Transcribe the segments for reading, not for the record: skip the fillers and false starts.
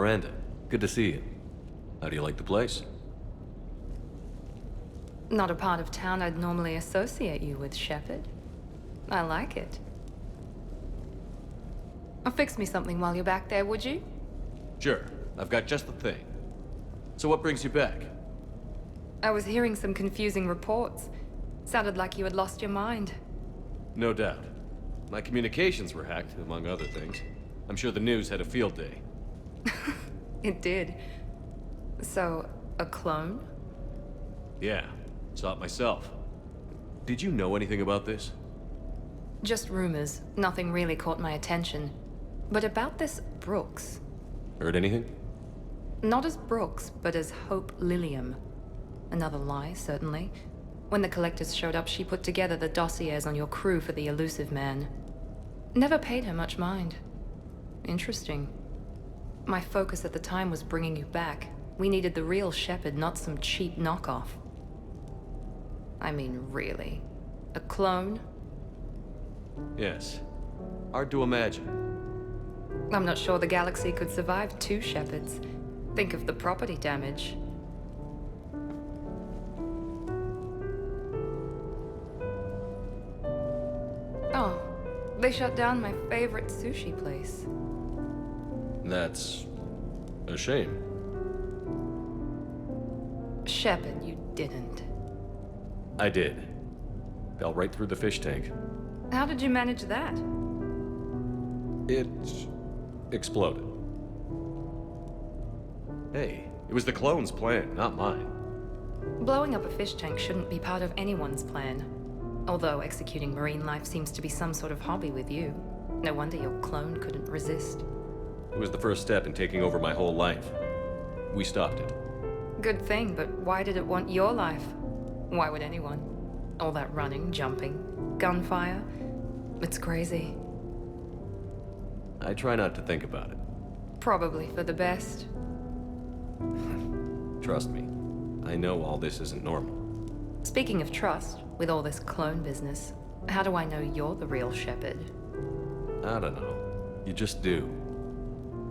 Miranda. Good to see you. How do you like the place? Not a part of town I'd normally associate you with, Shepard. I like it. Fix me something while you're back there, would you? Sure. I've got just the thing. So what brings you back? I was hearing some confusing reports. Sounded like you had lost your mind. No doubt. My communications were hacked, among other things. I'm sure the news had a field day. It did. So, a clone? Yeah, saw it myself. Did you know anything about this? Just rumors. Nothing really caught my attention. But about this Brooks. Heard anything? Not as Brooks, but as Hope Lilium. Another lie, certainly. When the Collectors showed up, she put together the dossiers on your crew for the Elusive Man. Never paid her much mind. Interesting. My focus at the time was bringing you back. We needed the real Shepard, not some cheap knockoff. I mean, really. A clone? Yes. Hard to imagine. I'm not sure the galaxy could survive two Shepards. Think of the property damage. Oh, they shut down my favorite sushi place. That's a shame. Shepard, you didn't. I did. Fell right through the fish tank. How did you manage that? It exploded. Hey, it was the clone's plan, not mine. Blowing up a fish tank shouldn't be part of anyone's plan. Although executing marine life seems to be some sort of hobby with you. No wonder your clone couldn't resist. It was the first step in taking over my whole life. We stopped it. Good thing, but why did it want your life? Why would anyone? All that running, jumping, gunfire. It's crazy. I try not to think about it. Probably for the best. Trust me, I know all this isn't normal. Speaking of trust, with all this clone business, how do I know you're the real Shepard? I don't know. You just do.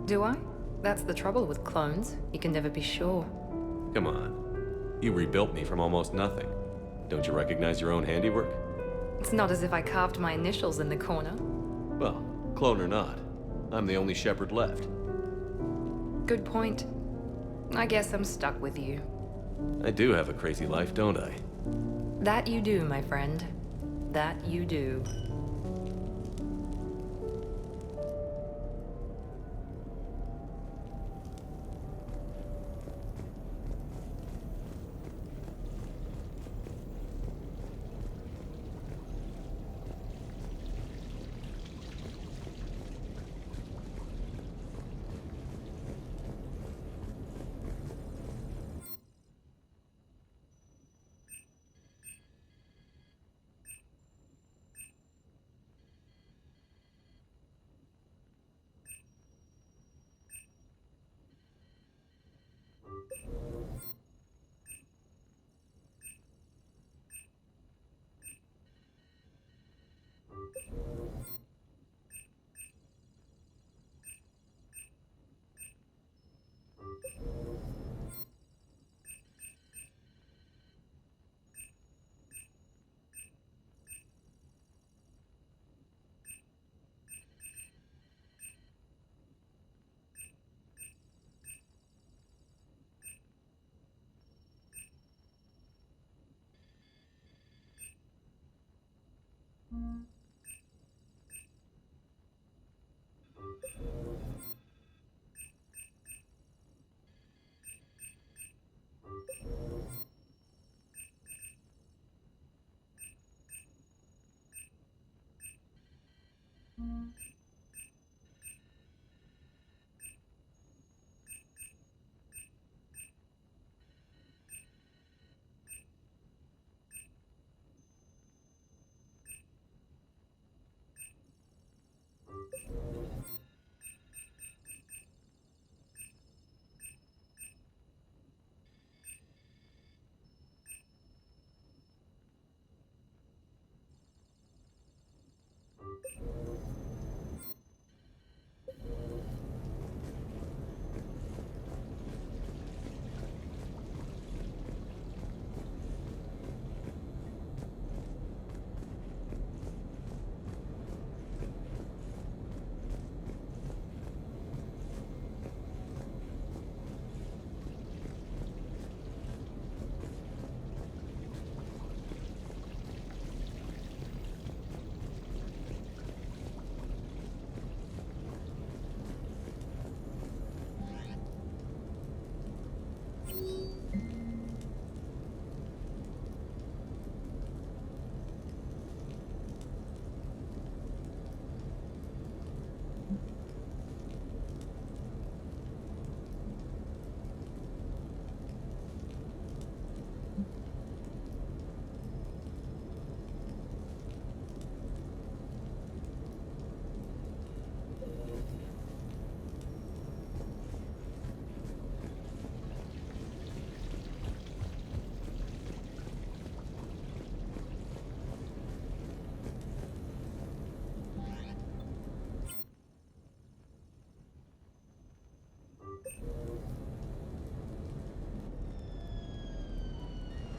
Do I? That's the trouble with clones. You can never be sure. Come on. You rebuilt me from almost nothing. Don't you recognize your own handiwork? It's not as if I carved my initials in the corner. Well, clone or not, I'm the only Shepherd left. Good point. I guess I'm stuck with you. I do have a crazy life, don't I? That you do, my friend. That you do.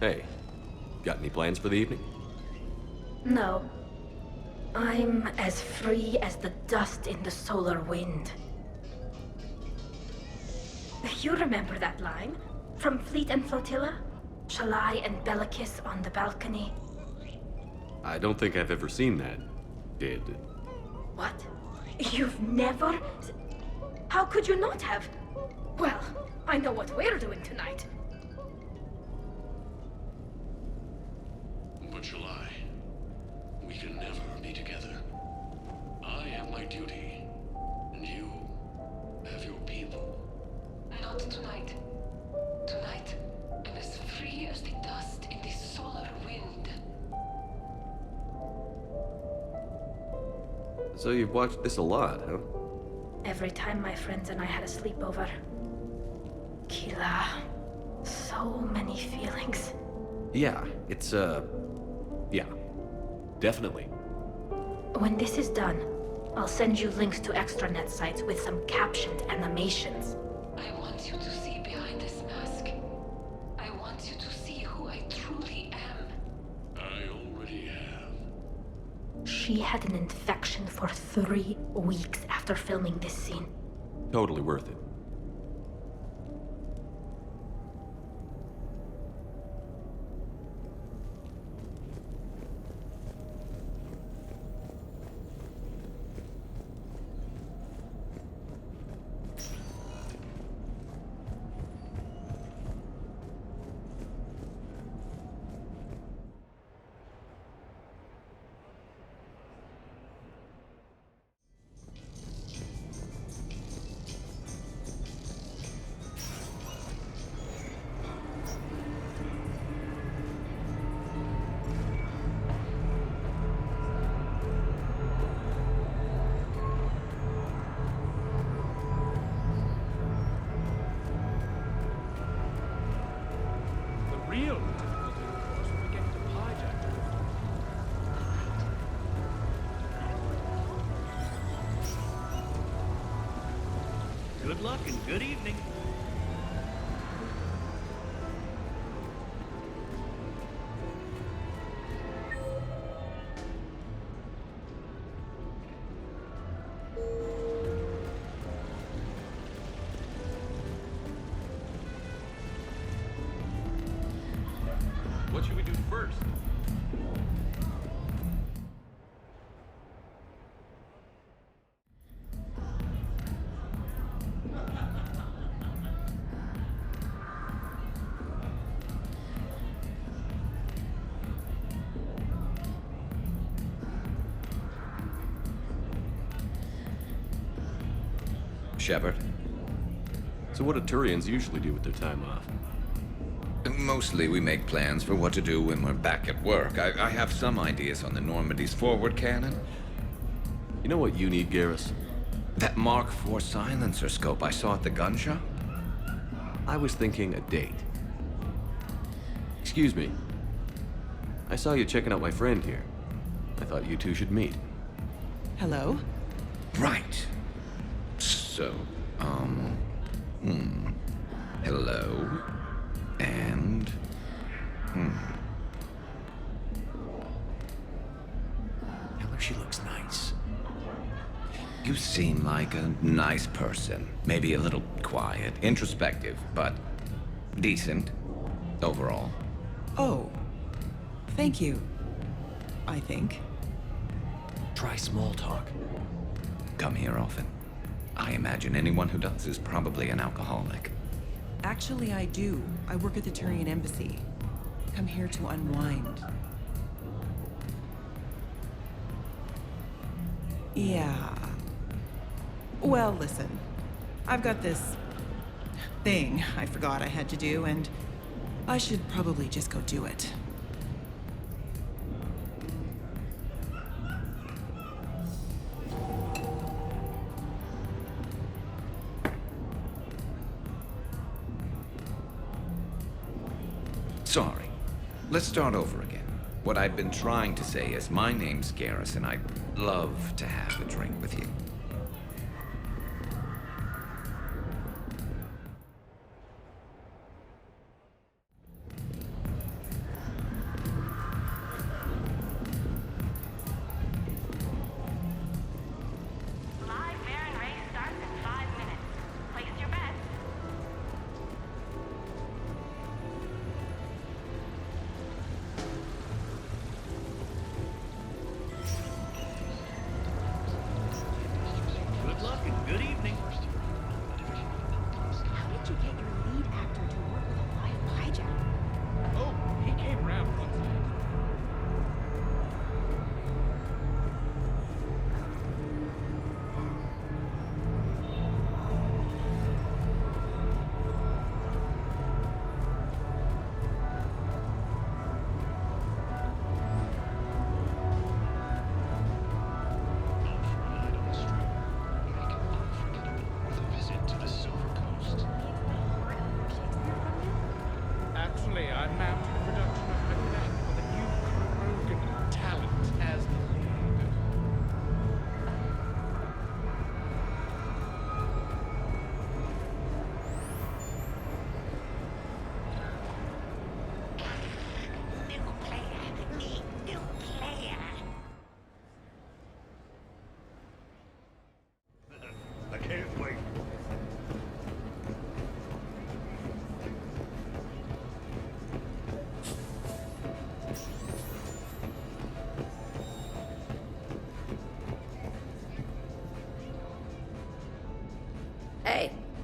Hey, got any plans for the evening? No. I'm as free as the dust in the solar wind. You remember that line? From Fleet and Flotilla? Shalai and Bellicus on the balcony? I don't think I've ever seen that. Did. What? You've never... How could you not have? Well, I know what we're doing tonight. But Shalai, we can never be together. I have my duty, and you have your people. Not tonight. Tonight, I'm as free as the dust in the solar wind. So you've watched this a lot, huh? Every time my friends and I had a sleepover. Kila. So many feelings. Yeah, it's, yeah. Definitely. When this is done, I'll send you links to extranet sites with some captioned animations. I want you to see behind this mask. I want you to see who I truly am. I already have. She had an infection for 3 weeks after filming this scene. Totally worth it. Real difficulty, of course, when we get to hijack. Good luck and good evening. What should we do first? Shepard. So what do Turians usually do with their time off? Mostly we make plans for what to do when we're back at work. I have some ideas on the Normandy's forward cannon. You know what you need, Garrus? That Mark IV silencer scope I saw at the gun shop? I was thinking a date. Excuse me. I saw you checking out my friend here. I thought you two should meet. Hello? Right. So, hello. And, Tell her she looks nice. You seem like a nice person. Maybe a little quiet, introspective, but decent overall. Oh. Thank you. I think. Try small talk. Come here often. I imagine anyone who does is probably an alcoholic. Actually, I do. I work at the Turian embassy. Come here to unwind. Yeah. Well, listen. I've got this thing I forgot I had to do, and I should probably just go do it. Sorry. Let's start over again. What I've been trying to say is my name's Garrus, and I'd love to have a drink with you.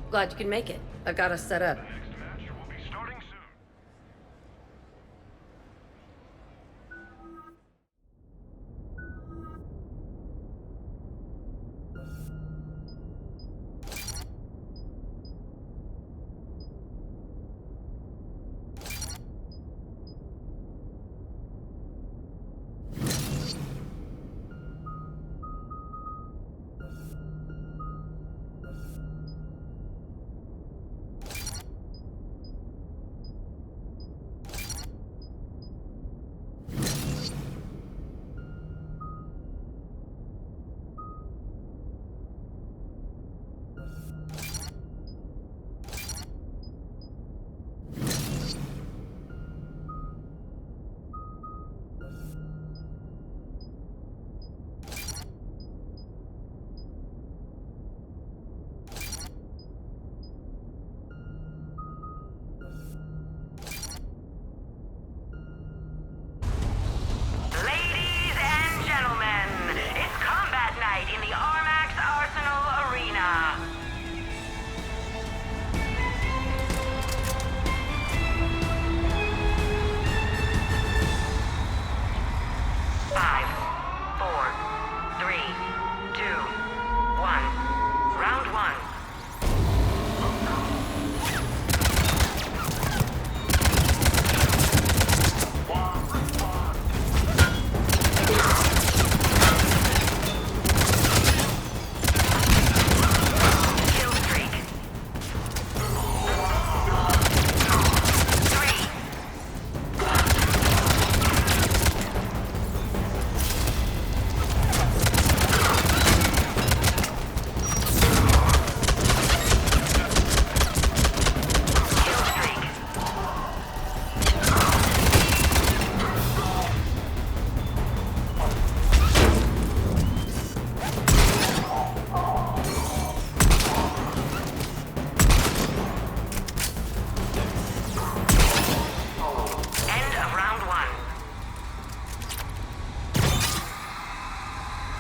Glad you could make it. I've got us set up. Ladies and gentlemen, it's combat night in the Armax Arsenal Arena. Five, four, three, two, one. Round one. Kill streak. Three. Kill streak. End of round one.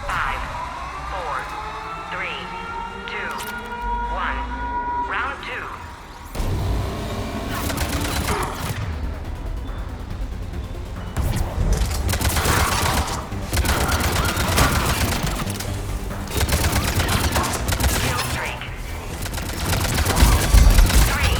Five, four, three, two, one. Round two. Kill streak. Three.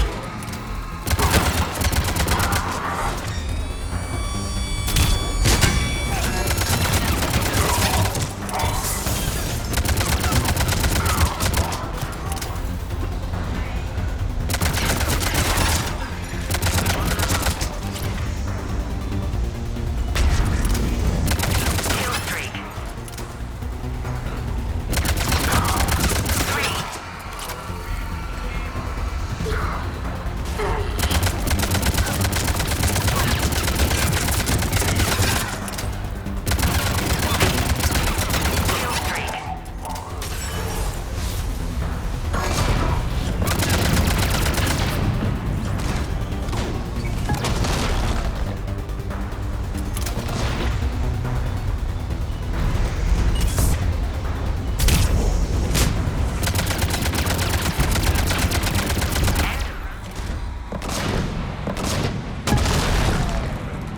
Kill streak. Three. Kill streak.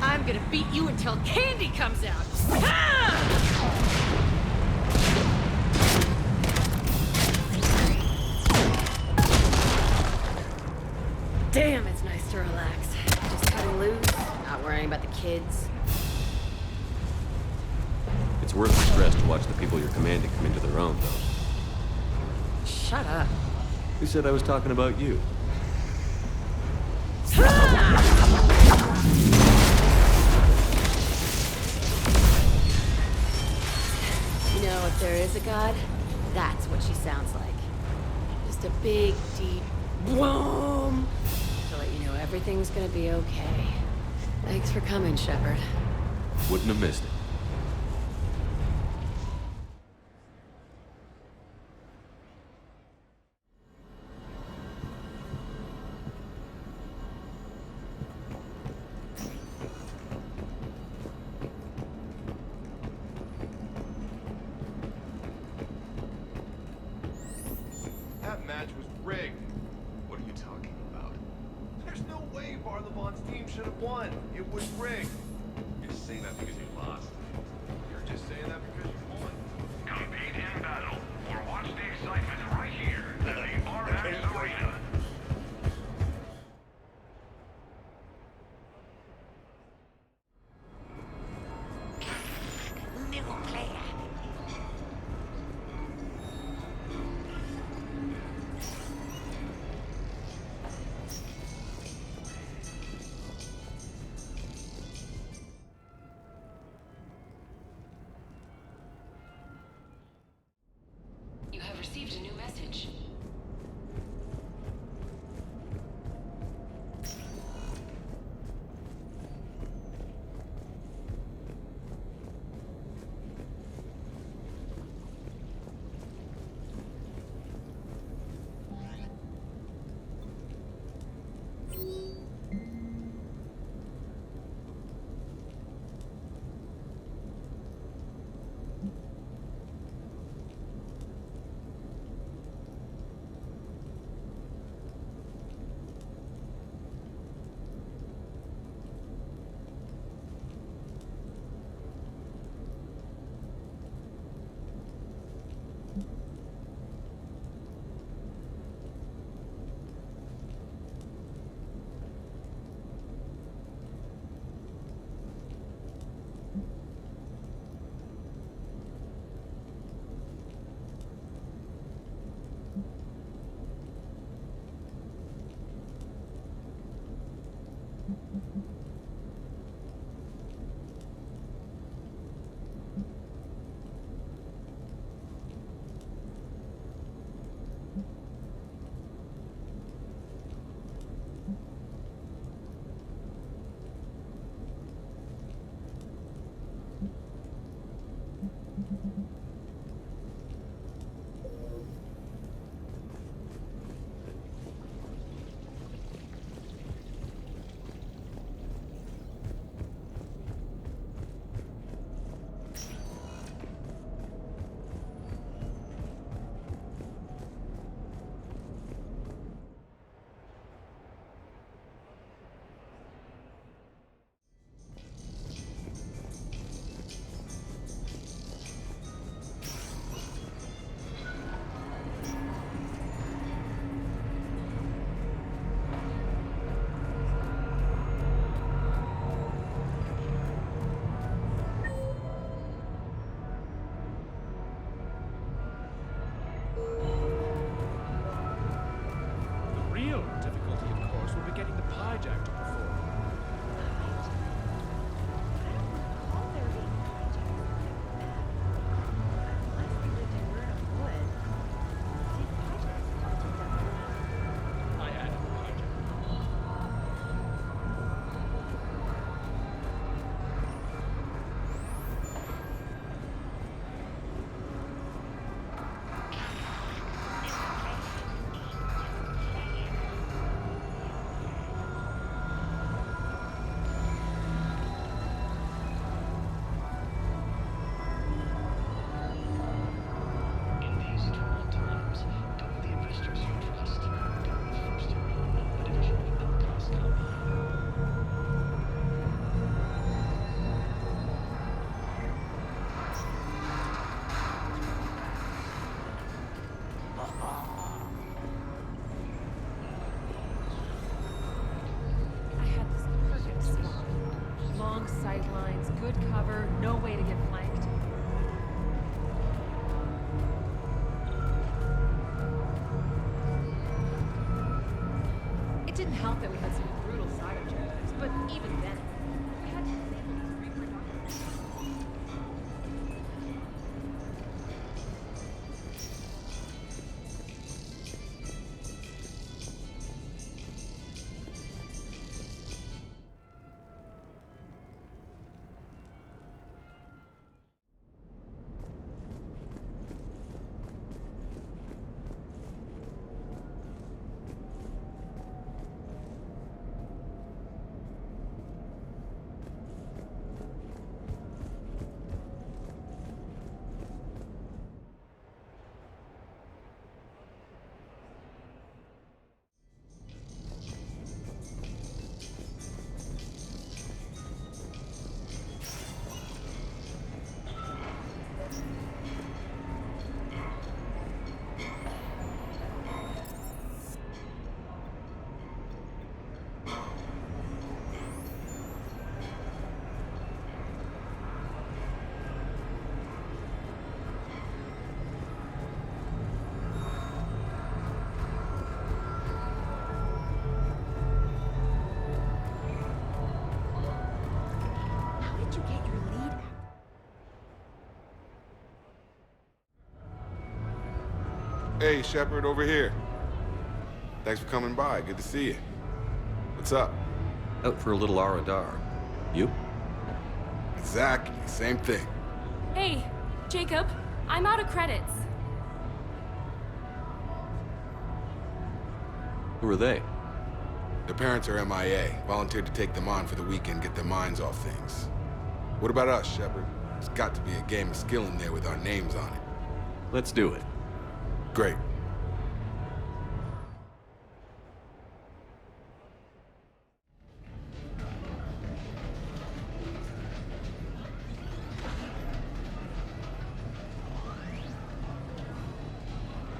I'm gonna beat you until candy comes out. Ah! Damn, it's nice to relax. Just cutting loose, not worrying about the kids. It's worth the stress to watch the people you're commanding come into their own, though. Shut up. Who said I was talking about you? You know, if there is a god, that's what she sounds like. Just a big, deep boom to let you know everything's gonna be okay. Thanks for coming, Shepard. Wouldn't have missed it. That match was rigged. spring. You're just saying that because you lost. You're just saying that because you won. Compete in battle, or watch the excitement right here at the RX Arena. You have received a new message. The real difficulty, of course, will be getting the Pyjack to perform. I added the Pyjack. In these troubled times, don't the investors you trust, don't the first to know the division of Elcos Company. I had this perfect spot. Long sight lines, good cover, no way to get flanked. It didn't help that we had some brutal side objectives, but even then, we had to disable these reproductive. Hey, Shepard, over here. Thanks for coming by. Good to see you. What's up? Out for a little R&R. You? Exactly. Same thing. Hey, Jacob, I'm out of credits. Who are they? Their parents are MIA. Volunteered to take them on for the weekend, get their minds off things. What about us, Shepard? There's got to be a game of skill in there with our names on it. Let's do it. Great.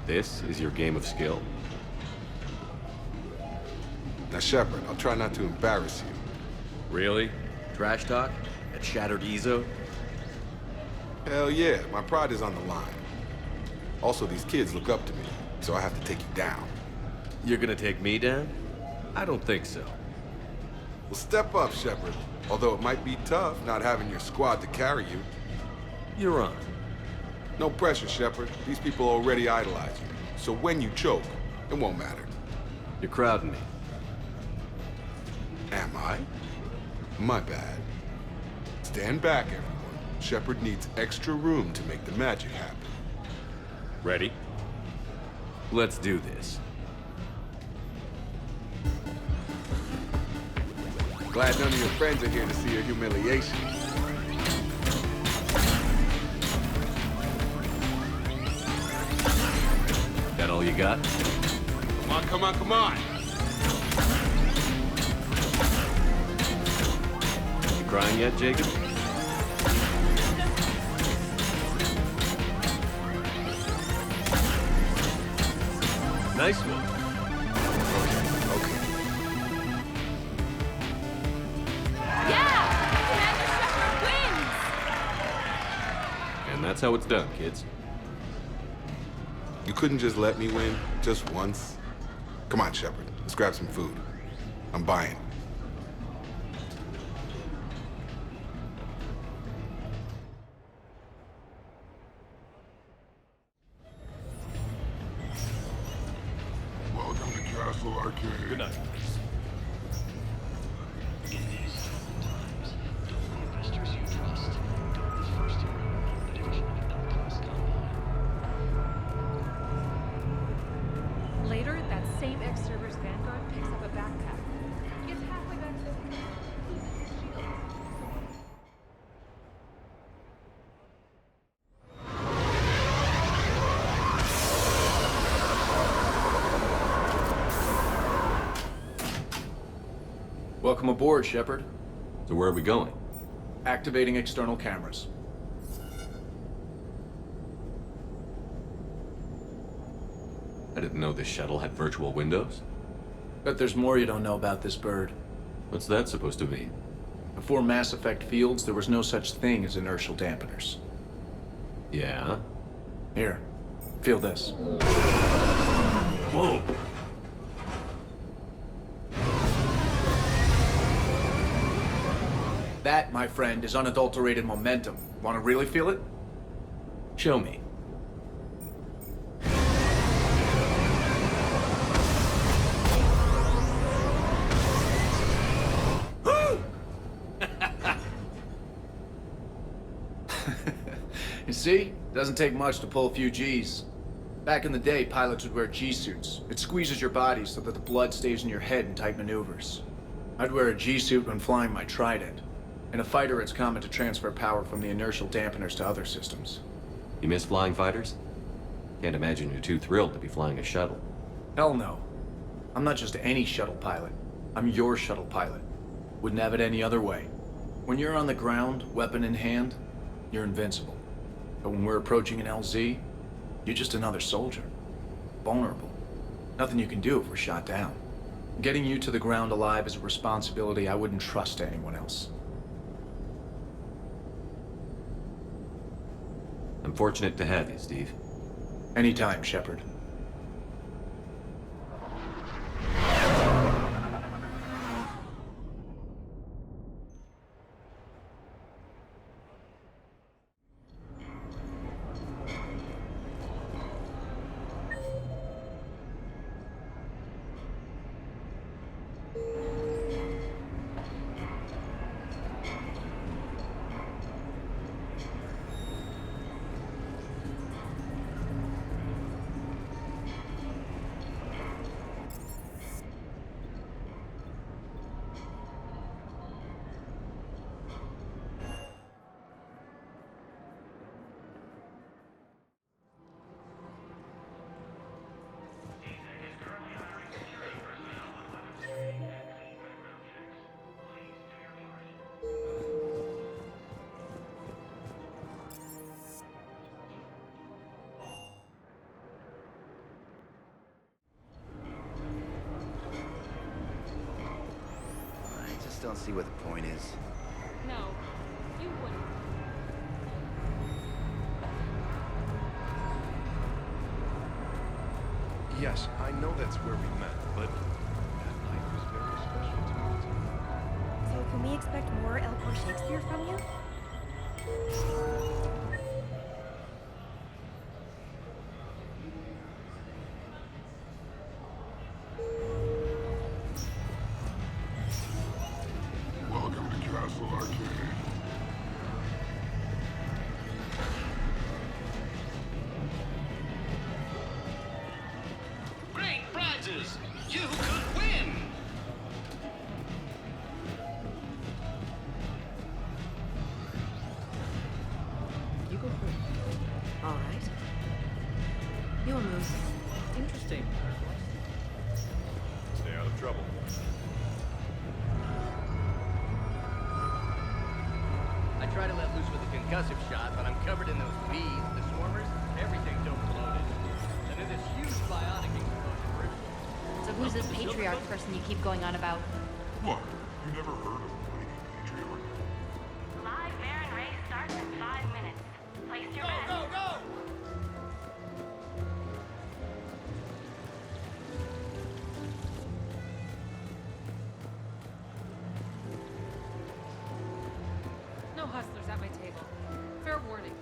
This is your game of skill? Now, Shepard, I'll try not to embarrass you. Really? Trash talk? At Shattered Ezo? Hell yeah, my pride is on the line. Also, these kids look up to me, so I have to take you down. You're gonna take me down? I don't think so. Well, step up, Shepard. Although it might be tough not having your squad to carry you. You're on. No pressure, Shepard. These people already idolize you. So when you choke, it won't matter. You're crowding me. Am I? My bad. Stand back, everyone. Shepard needs extra room to make the magic happen. Ready? Let's do this. Glad none of your friends are here to see your humiliation. That all you got? Come on, come on, come on! You crying yet, Jacob? Nice one. Okay. Yeah! Commander Shepard wins! And that's how it's done, kids. You couldn't just let me win, just once? Come on, Shepard. Let's grab some food. I'm buying. Welcome to Castle Arcade. Good night. In these troubled times, don't the investors you trust go the first hero in the division of Elcos Combine? Later, that same X-Server's Vanguard picks up a backpack. Gets halfway back to the Welcome aboard, Shepard. So where are we going? Activating external cameras. I didn't know this shuttle had virtual windows. Bet there's more you don't know about this bird. What's that supposed to mean? Before Mass Effect fields, there was no such thing as inertial dampeners. Yeah? Here, feel this. Whoa! That, my friend, is unadulterated momentum. Want to really feel it? Show me. You see? Doesn't take much to pull a few Gs. Back in the day, pilots would wear G-suits. It squeezes your body so that the blood stays in your head in tight maneuvers. I'd wear a G-suit when flying my Trident. In a fighter, it's common to transfer power from the inertial dampeners to other systems. You miss flying fighters? Can't imagine you're too thrilled to be flying a shuttle. Hell no. I'm not just any shuttle pilot. I'm your shuttle pilot. Wouldn't have it any other way. When you're on the ground, weapon in hand, you're invincible. But when we're approaching an LZ, you're just another soldier. Vulnerable. Nothing you can do if we're shot down. Getting you to the ground alive is a responsibility I wouldn't trust to anyone else. I'm fortunate to have you, Steve. Anytime, Shepard. don't see what the point is. No, you wouldn't. Yes, I know that's where we met, but that night was very special to me. So can we expect more Elcor Shakespeare from you? Welcome to Castle Arcade. Great prizes! You could win! You go first. All right. Your move. Interesting. Stay out of trouble. I try to let loose with a concussive shot, but I'm covered in those bees, the swarmers, everything's overloaded. And then this huge bionic explosion ritual. So who's this patriarch person you keep going on about? What? You never heard of Lady Patriarch? Live Baron race starts in 5 minutes. Place your bets. Go, go! No hustlers at my table. Fair warning.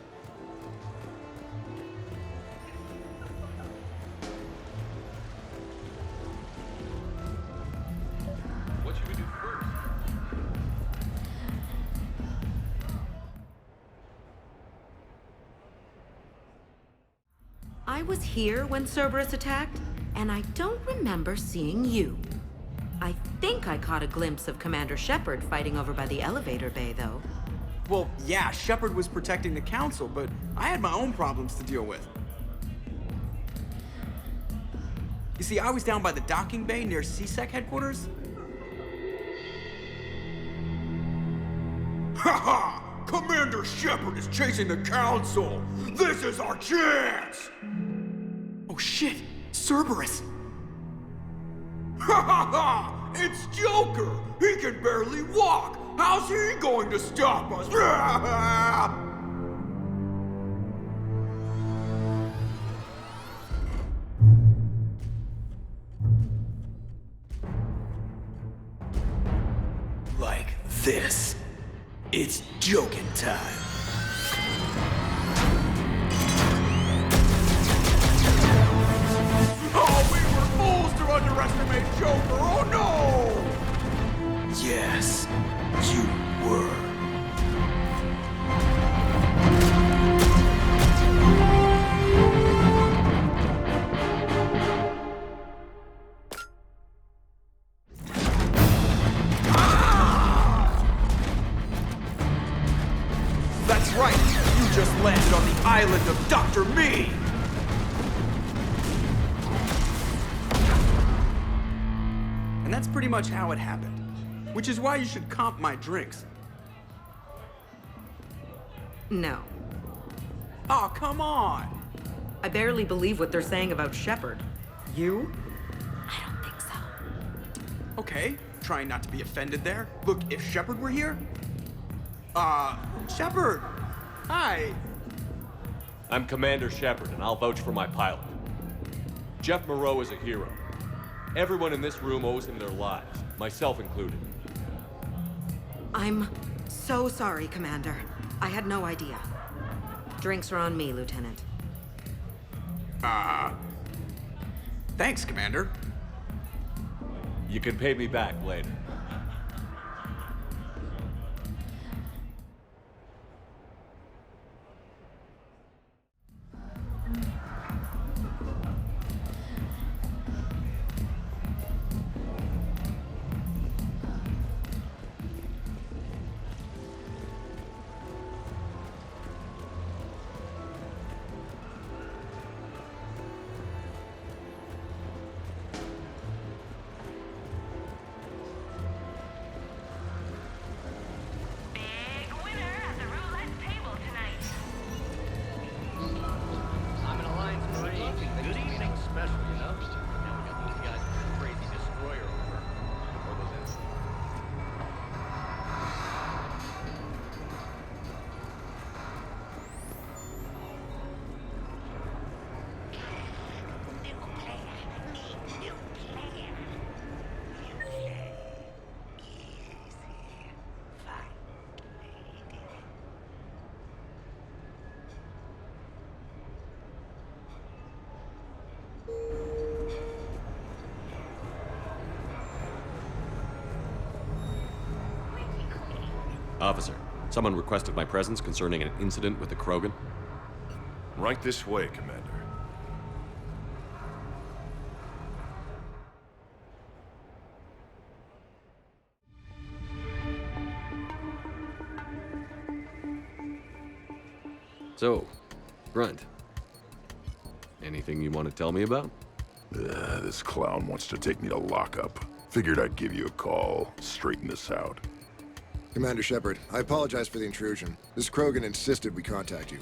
What should we do first? I was here when Cerberus attacked, and I don't remember seeing you. I think I caught a glimpse of Commander Shepard fighting over by the elevator bay, though. Well, yeah, Shepard was protecting the Council, but I had my own problems to deal with. You see, I was down by the docking bay near CSEC headquarters. Ha! Commander Shepard is chasing the Council! This is our chance! Oh shit! Cerberus! Ha ha ha! It's Joker! He can barely walk! How's he going to stop us? Like this. It's joking time. Oh, we were fools to underestimate Joker! Oh no! Yes, you were. That's right! You just landed on the island of Dr. Me! And that's pretty much how it happened. Which is why you should comp my drinks. No. Oh, come on! I barely believe what they're saying about Shepard. You? Okay, trying not to be offended there. Look, if Shepard were here... Shepard! Hi! I'm Commander Shepard, and I'll vouch for my pilot. Jeff Moreau is a hero. Everyone in this room owes him their lives, myself included. I'm so sorry, Commander. I had no idea. Drinks are on me, Lieutenant. Thanks, Commander. You can pay me back later. Officer, someone requested my presence concerning an incident with the Krogan. Right this way, Commander. So, Grunt, anything you want to tell me about? This clown wants to take me to lockup. Figured I'd give you a call, straighten this out. Commander Shepard, I apologize for the intrusion. This Krogan insisted we contact you.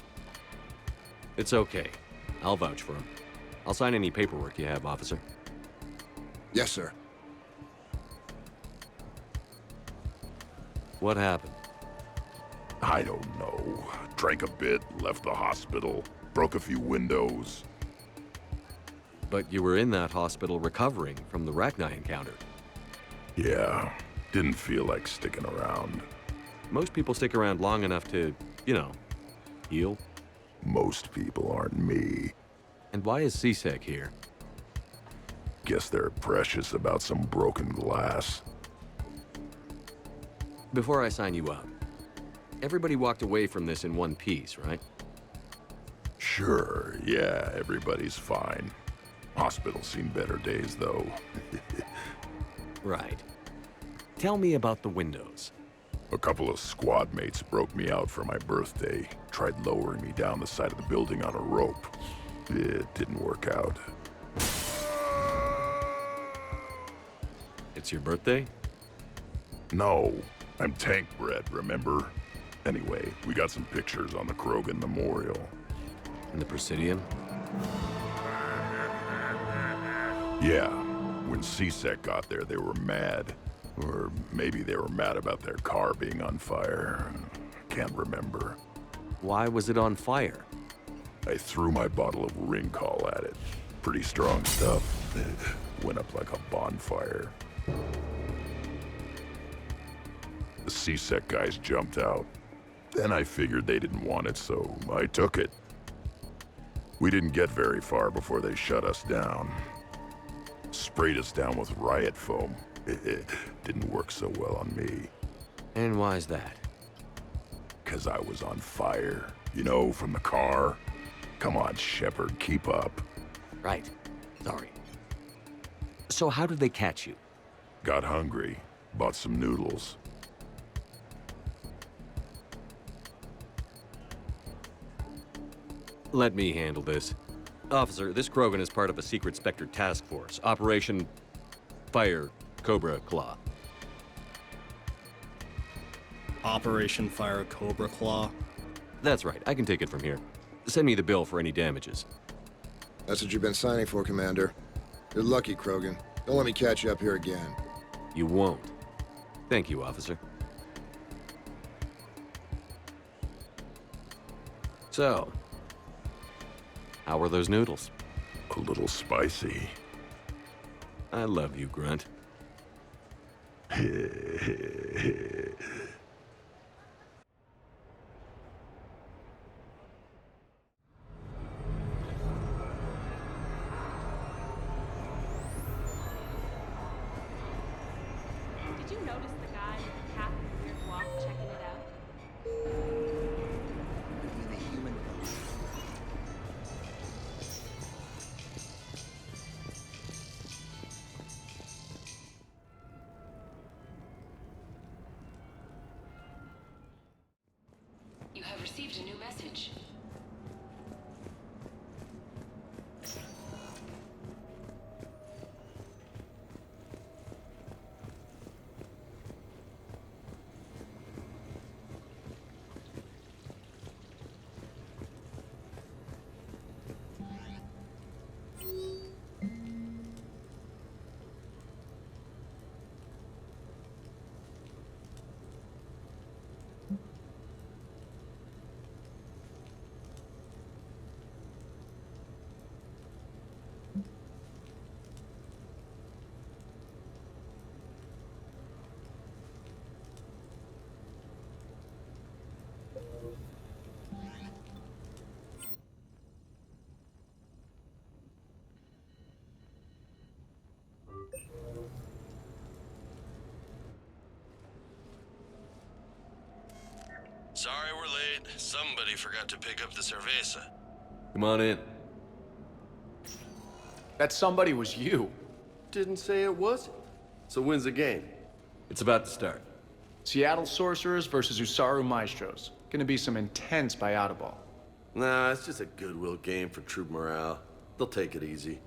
It's okay. I'll vouch for him. I'll sign any paperwork you have, officer. Yes, sir. What happened? I don't know. Drank a bit, left the hospital, broke a few windows. But you were in that hospital recovering from the Rachni encounter. Yeah, didn't feel like sticking around. Most people stick around long enough to, you know, heal. Most people aren't me. And why is C-Sec here? Guess they're precious about some broken glass. Before I sign you up, everybody walked away from this in one piece, right? Sure, yeah, everybody's fine. Hospital's seen better days, though. Right. Tell me about the windows. A couple of squad mates broke me out for my birthday. Tried lowering me down the side of the building on a rope. It didn't work out. It's your birthday? No, I'm tank bred, remember? Anyway, we got some pictures on the Krogan Memorial. And the Presidium? Yeah, when C-Sec got there, they were mad. Or maybe they were mad about their car being on fire. Can't remember. Why was it on fire? I threw my bottle of Ringcall at it. Pretty strong stuff. Went up like a bonfire. The C-Sec guys jumped out. Then I figured they didn't want it, so I took it. We didn't get very far before they shut us down. Sprayed us down with riot foam. Didn't work so well on me. And why's that? 'Cause I was on fire. You know, from the car. Come on, Shepard, keep up. Right. Sorry. So how did they catch you? Got hungry. Bought some noodles. Let me handle this. Officer, this Krogan is part of a secret Spectre task force. Operation Fire Cobra Claw. Operation Fire Cobra Claw? That's right. I can take it from here. Send me the bill for any damages. That's what you've been signing for, Commander. You're lucky, Krogan. Don't let me catch you up here again. You won't. Thank you, officer. So, how were those noodles? A little spicy. I love you, Grunt. Did you notice the guy with the cap and the weird walk checking it out? The human. You have received a new message. Sorry we're late. Somebody forgot to pick up the cerveza. Come on in. That somebody was you. Didn't say it wasn't. So when's the game? It's about to start. Seattle Sorcerers versus Usaru Maestros. Gonna be some intense Bayada-ball. Nah, it's just a goodwill game for troop morale. They'll take it easy.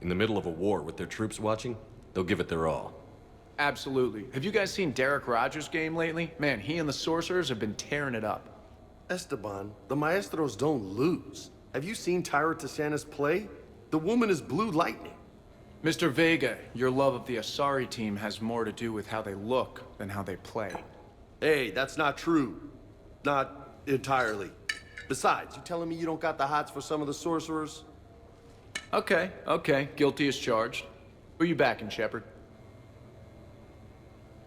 In the middle of a war with their troops watching, they'll give it their all. Absolutely. Have you guys seen Derek Rogers' game lately? Man, he and the Sorcerers have been tearing it up. Esteban, the Maestros don't lose. Have you seen Tyra Tassanis play? The woman is blue lightning. Mr. Vega, your love of the Asari team has more to do with how they look than how they play. Hey, that's not true. Not entirely. Besides, you telling me you don't got the hots for some of the Sorcerers? Okay, guilty as charged. Who you backing, Shepard?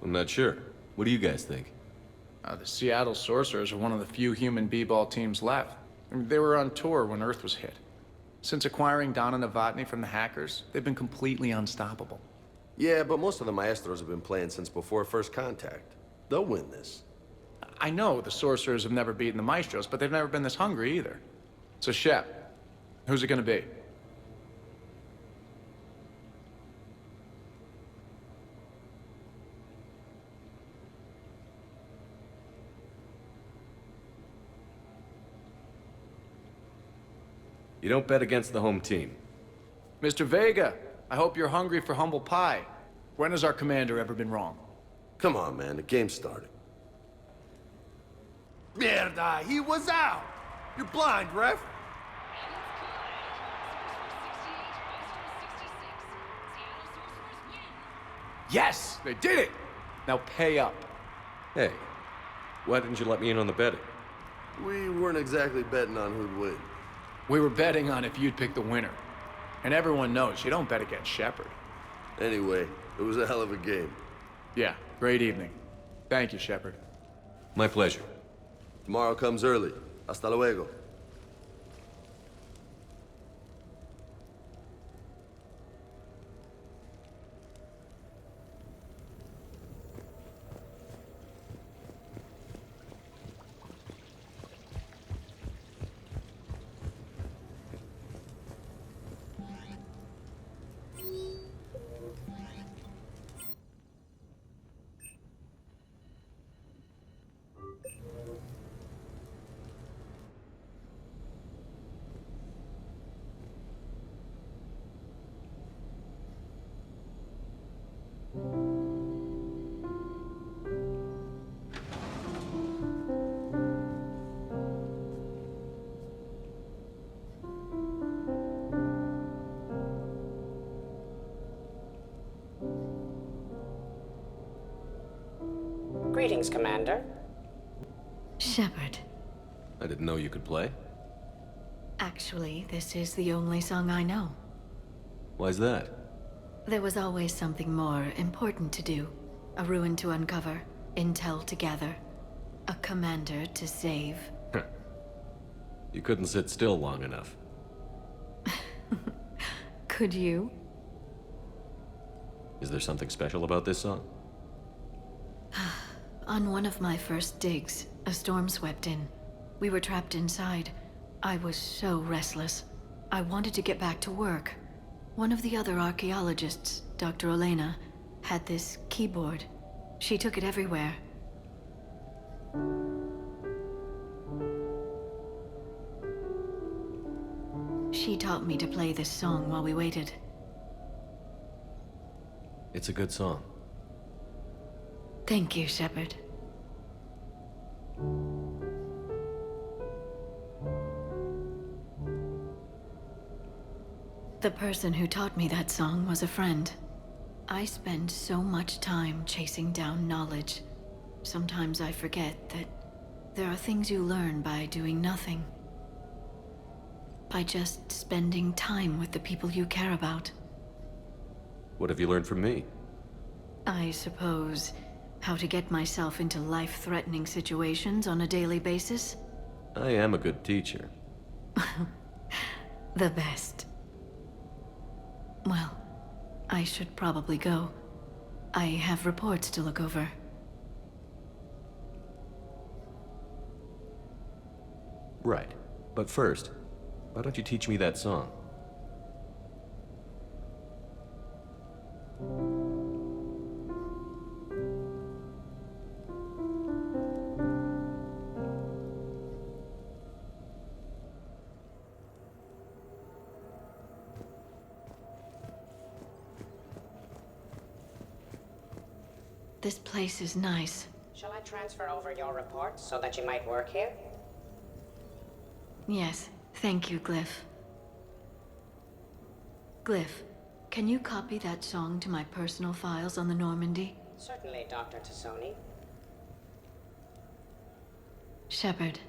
I'm not sure. What do you guys think? The Seattle Sorcerers are one of the few human b-ball teams left. I mean, they were on tour when Earth was hit. Since acquiring Donna Novotny from the hackers, they've been completely unstoppable. Yeah, but most of the Maestros have been playing since before first contact. They'll win this. I know the Sorcerers have never beaten the Maestros, but they've never been this hungry either. So, Shep, who's it gonna be? You don't bet against the home team. Mr. Vega, I hope you're hungry for humble pie. When has our commander ever been wrong? Come on, man, the game's starting. Mierda, he was out! You're blind, ref! Yes, they did it! Now pay up. Hey, why didn't you let me in on the betting? We weren't exactly betting on who'd win. We were betting on if you'd pick the winner. And everyone knows you don't bet against Shepard. Anyway, it was a hell of a game. Yeah, great evening. Thank you, Shepard. My pleasure. Tomorrow comes early. Hasta luego. Greetings, Commander. Shepard. I didn't know you could play. Actually, this is the only song I know. Why's that? There was always something more important to do. A ruin to uncover, intel to gather, a commander to save. You couldn't sit still long enough. Could you? Is there something special about this song? On one of my first digs, a storm swept in. We were trapped inside. I was so restless. I wanted to get back to work. One of the other archaeologists, Dr. Olena, had this keyboard. She took it everywhere. She taught me to play this song while we waited. It's a good song. Thank you, Shepard. The person who taught me that song was a friend. I spend so much time chasing down knowledge. Sometimes I forget that there are things you learn by doing nothing. By just spending time with the people you care about. What have you learned from me? I suppose how to get myself into life-threatening situations on a daily basis. I am a good teacher. The best. Well, I should probably go. I have reports to look over. Right. But first, why don't you teach me that song? This place is nice. Shall I transfer over your report so that you might work here? Yes, thank you, Glyph. Glyph, can you copy that song to my personal files on the Normandy? Certainly, Dr. Tassoni. Shepard.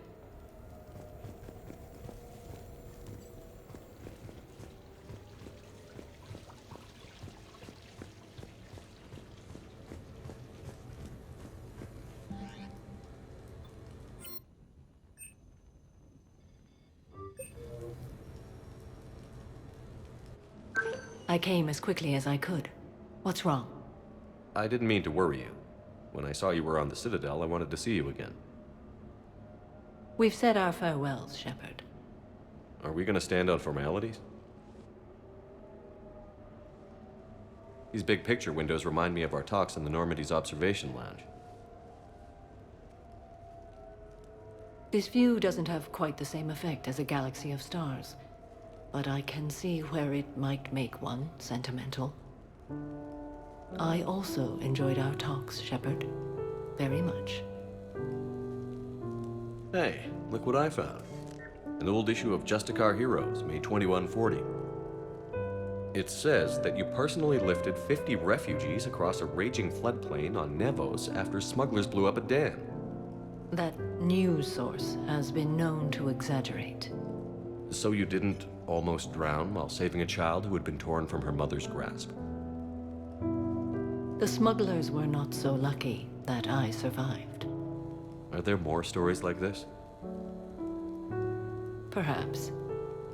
I came as quickly as I could. What's wrong? I didn't mean to worry you. When I saw you were on the Citadel, I wanted to see you again. We've said our farewells, Shepard. Are we gonna stand on formalities? These big picture windows remind me of our talks in the Normandy's observation lounge. This view doesn't have quite the same effect as a galaxy of stars, but I can see where it might make one sentimental. I also enjoyed our talks, Shepard. Very much. Hey, look what I found. An old issue of Justicar Heroes, May 2140. It says that you personally lifted 50 refugees across a raging floodplain on Nevos after smugglers blew up a dam. That news source has been known to exaggerate. So you didn't almost drown while saving a child who had been torn from her mother's grasp? The smugglers were not so lucky that I survived. Are there more stories like this? Perhaps.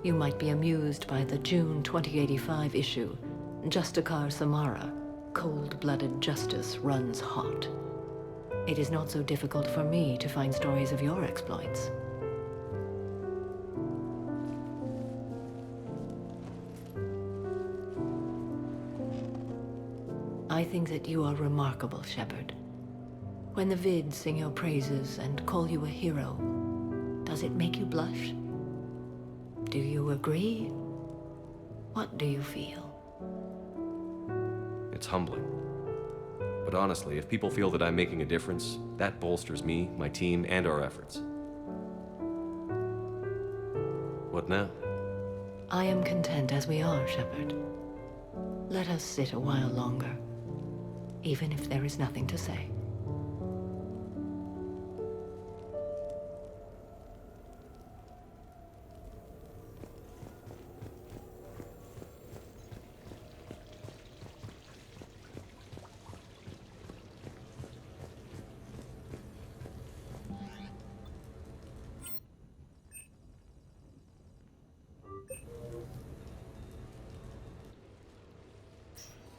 You might be amused by the June 2085 issue, Justicar Samara, Cold-Blooded Justice Runs Hot. It is not so difficult for me to find stories of your exploits. I think that you are remarkable, Shepard. When the vids sing your praises and call you a hero, does it make you blush? Do you agree? What do you feel? It's humbling. But honestly, if people feel that I'm making a difference, that bolsters me, my team, and our efforts. What now? I am content as we are, Shepard. Let us sit a while longer, even if there is nothing to say.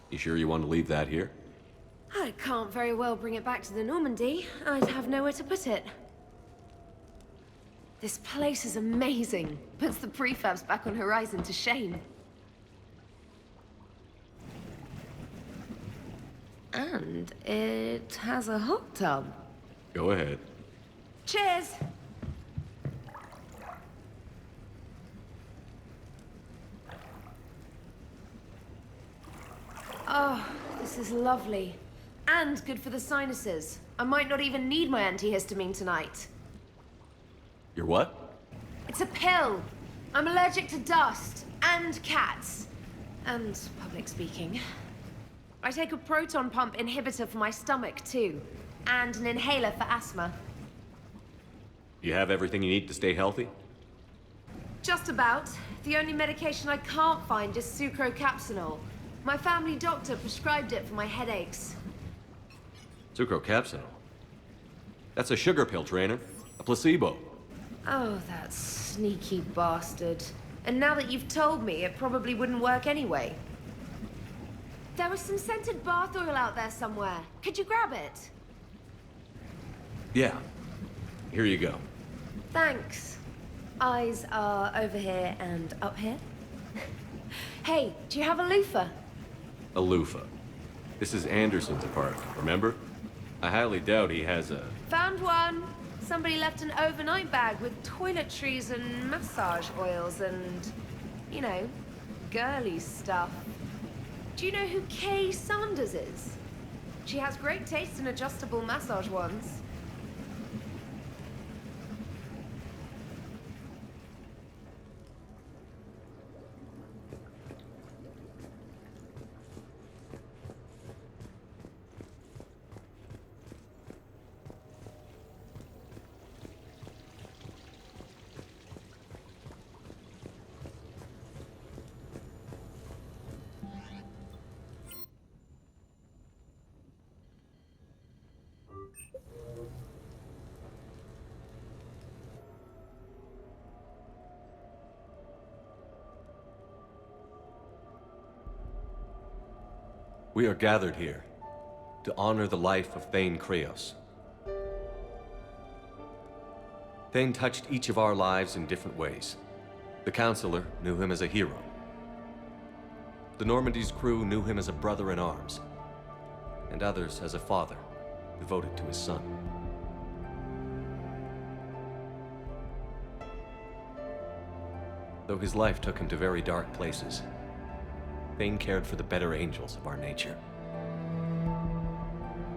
You sure you want to leave that here? I can't very well bring it back to the Normandy. I'd have nowhere to put it. This place is amazing. Puts the prefabs back on Horizon to shame. And it has a hot tub. Go ahead. Cheers! Oh, this is lovely. And good for the sinuses. I might not even need my antihistamine tonight. Your what? It's a pill. I'm allergic to dust and cats. And public speaking. I take a proton pump inhibitor for my stomach, too. And an inhaler for asthma. You have everything you need to stay healthy? Just about. The only medication I can't find is sucrocapsinol. My family doctor prescribed it for my headaches. Sucrocapsinol? That's a sugar pill, Trainer. A placebo. Oh, that sneaky bastard. And now that you've told me, it probably wouldn't work anyway. There was some scented bath oil out there somewhere. Could you grab it? Yeah. Here you go. Thanks. Eyes are over here and up here. Hey, do you have a loofah? A loofah. This is Anderson's apartment, remember? I highly doubt he has a... Found one. Somebody left an overnight bag with toiletries and massage oils and, you know, girly stuff. Do you know who Kay Sanders is? She has great taste in adjustable massage wands. We are gathered here to honor the life of Thane Kreos. Thane touched each of our lives in different ways. The Counselor knew him as a hero. The Normandy's crew knew him as a brother in arms, and others as a father devoted to his son. Though his life took him to very dark places, Thane cared for the better angels of our nature.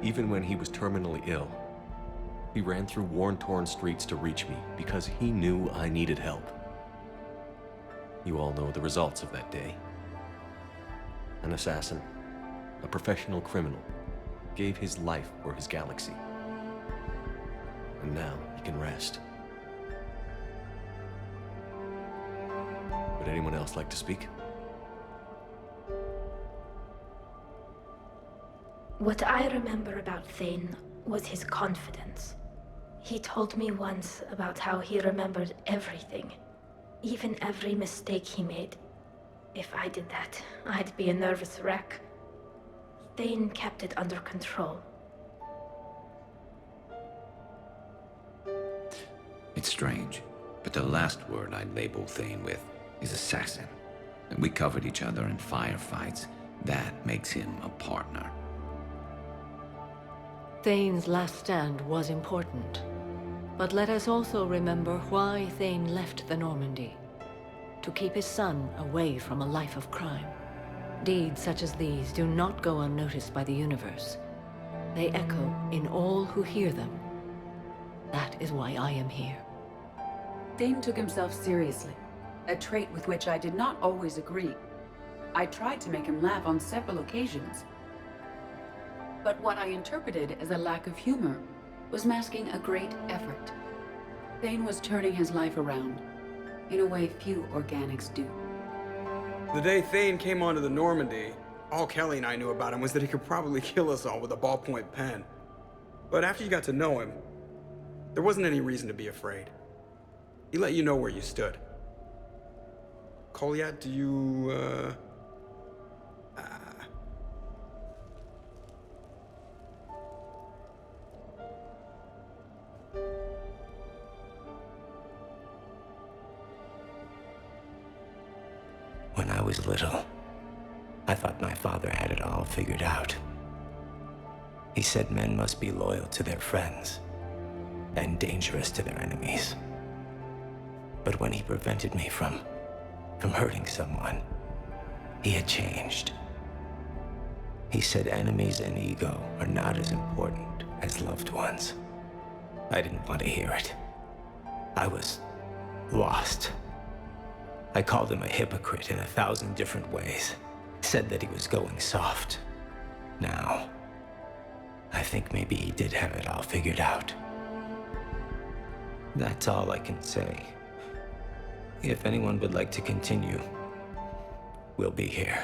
Even when he was terminally ill, he ran through worn-torn streets to reach me because he knew I needed help. You all know the results of that day. An assassin, a professional criminal, gave his life for his galaxy. And now he can rest. Would anyone else like to speak? What I remember about Thane was his confidence. He told me once about how he remembered everything, even every mistake he made. If I did that, I'd be a nervous wreck. Thane kept it under control. It's strange, but the last word I'd label Thane with is assassin. And we covered each other in firefights. That makes him a partner. Thane's last stand was important. But let us also remember why Thane left the Normandy. To keep his son away from a life of crime. Deeds such as these do not go unnoticed by the universe. They echo in all who hear them. That is why I am here. Thane took himself seriously, a trait with which I did not always agree. I tried to make him laugh on several occasions. But what I interpreted as a lack of humor was masking a great effort. Thane was turning his life around, in a way few organics do. The day Thane came onto the Normandy, all Kelly and I knew about him was that he could probably kill us all with a ballpoint pen. But after you got to know him, there wasn't any reason to be afraid. He let you know where you stood. Kolyat, do you, When I was little, I thought my father had it all figured out. He said men must be loyal to their friends and dangerous to their enemies. But when he prevented me from hurting someone, he had changed. He said enemies and ego are not as important as loved ones. I didn't want to hear it. I was lost. I called him a hypocrite in 1,000 different ways. Said that he was going soft. Now, I think maybe he did have it all figured out. That's all I can say. If anyone would like to continue, we'll be here.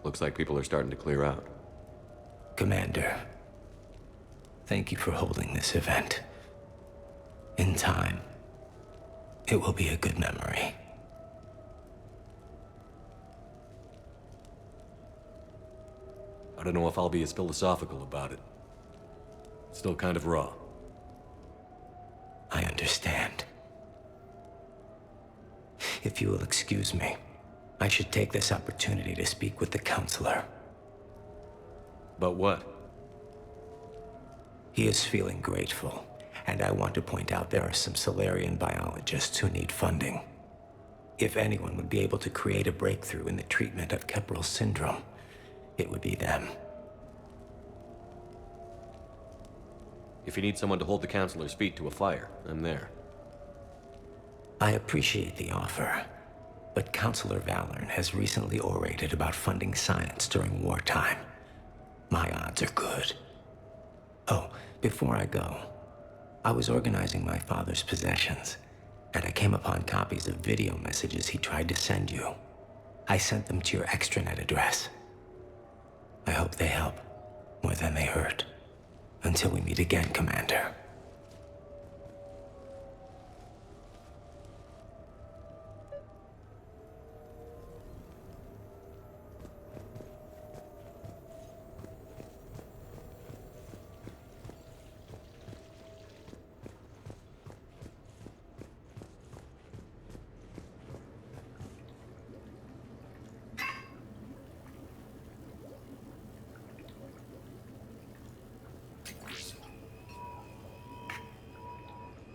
Looks like people are starting to clear out. Commander, thank you for holding this event. In time, it will be a good memory. I don't know if I'll be as philosophical about it. Still kind of raw. I understand. If you will excuse me, I should take this opportunity to speak with the counselor. About what? He is feeling grateful, and I want to point out there are some Salarian biologists who need funding. If anyone would be able to create a breakthrough in the treatment of Kepral syndrome, it would be them. If you need someone to hold the counselor's feet to a fire, I'm there. I appreciate the offer, but Counselor Valorn has recently orated about funding science during wartime. My odds are good. Oh, before I go, I was organizing my father's possessions, and I came upon copies of video messages he tried to send you. I sent them to your extranet address. I hope they help more than they hurt. Until we meet again, Commander.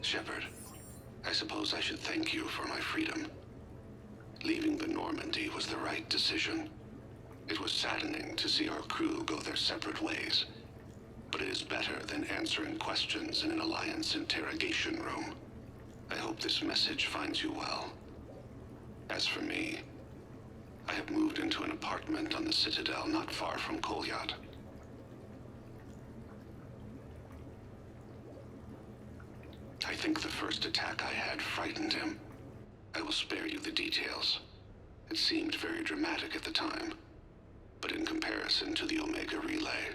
Shepard, I suppose I should thank you for my freedom. Leaving the Normandy was the right decision. It was saddening to see our crew go their separate ways, but it is better than answering questions in an Alliance interrogation room. I hope this message finds you well. As for me, I have moved into an apartment on the Citadel not far from Kolyat. I think the first attack I had frightened him. I will spare you the details. It seemed very dramatic at the time, but in comparison to the Omega Relay,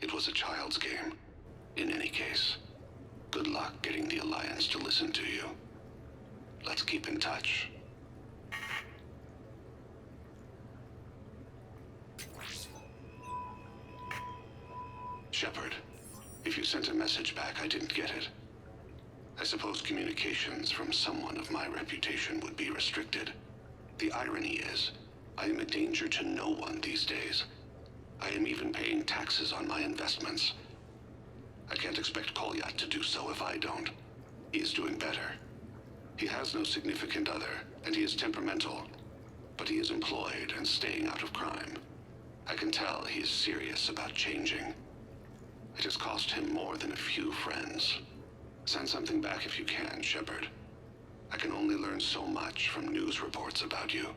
it was a child's game. In any case, good luck getting the Alliance to listen to you. Let's keep in touch. Shepard, if you sent a message back, I didn't get it. I suppose communications from someone of my reputation would be restricted. The irony is, I am a danger to no one these days. I am even paying taxes on my investments. I can't expect Kolyat to do so if I don't. He is doing better. He has no significant other, and he is temperamental. But he is employed and staying out of crime. I can tell he is serious about changing. It has cost him more than a few friends. Send something back if you can, Shepard. I can only learn so much from news reports about you.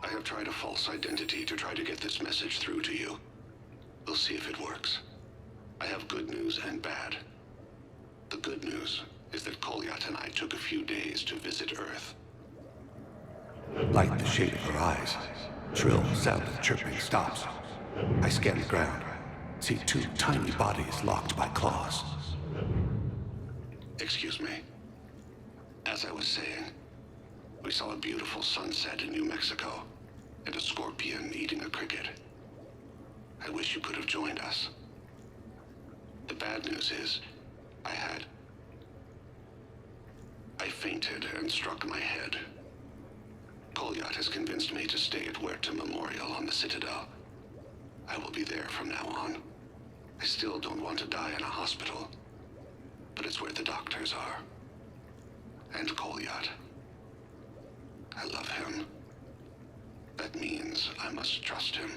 I have tried a false identity to try to get this message through to you. We'll see if it works. I have good news and bad. The good news is that Kolyat and I took a few days to visit Earth. Light the shade of her eyes. Shrill sound of chirping stops. I scan the ground. See two tiny bodies locked by claws. Excuse me. As I was saying, we saw a beautiful sunset in New Mexico, and a scorpion eating a cricket. I wish you could have joined us. The bad news is, I fainted and struck my head. Kolyat has convinced me to stay at Huerta Memorial on the Citadel. I will be there from now on. I still don't want to die in a hospital, but it's where the doctors are. And Kolyat. I love him. That means I must trust him.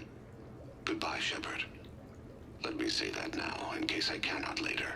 Goodbye, Shepard. Let me say that now, in case I cannot later.